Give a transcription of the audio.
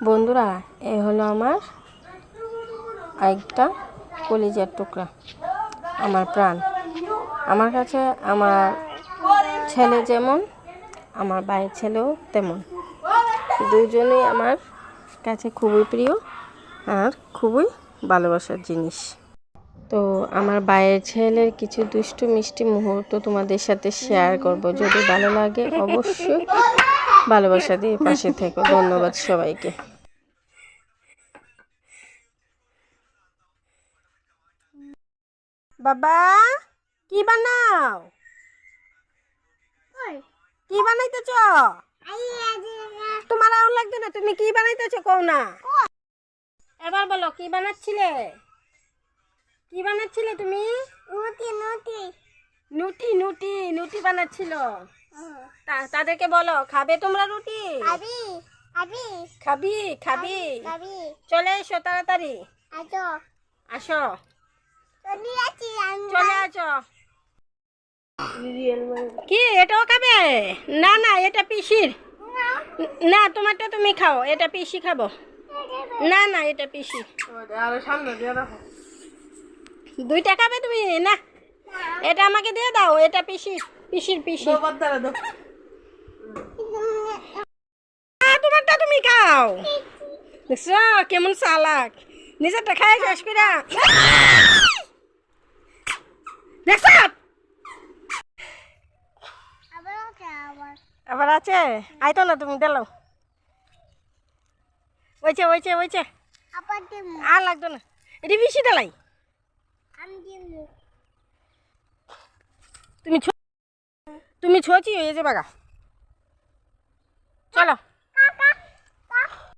বন্ধুরা, এ হলো আমার একটা কলিজার টুকরা, আমার প্রাণ। আমার কাছে আমার ছেলে যেমন, আমার ভাইয়ের ছেলেও তেমন। দুজনেই আমার কাছে খুবই প্রিয় আর খুবই ভালোবাসার জিনিস। তো আমার ভাইয়ের ছেলের কিছু দুষ্টু মিষ্টি মুহূর্ত তোমাদের সাথে শেয়ার করব। যদি ভালো লাগে অবশ্যই ভালোবাসা দিয়ে পাশে থেকো। ধন্যবাদ সবাইকে। বাবা, কি বানাও? কি বানাইতেছ? তোমার আউল লাগবে না, তুমি কি বানাইতেছ কও না। এবার বলো, কি বানাচ্ছিলে? কি বানাচ্ছিলে তুমি? নুটি বানাচ্ছিল। তাদেরকে বলো, খাবে তোমরা রুটি? খাবি? চলে এসো তাড়াতাড়ি। আসো, চলে আসো। কি এটাও খাবে? না না, এটা পিসির। না, তোমারটা তুমি খাও, এটা পিসি খাবো। না না, এটা পিসি। দুইটা খাবে তুমি? না, এটা আমাকে দিয়ে দাও, এটা পিসির। তোমারটা তুমি খাও। দেখছো কেমন চালাক, নিজেরটা খাই শেষ করে। দেখছো আবার আছে। আইতো না তুমি, দিলাও। ওইছে আর লাগতো না, এটি বেশি ডালাই। তুমি ছোচি হয়ে যে বাগা। চলো।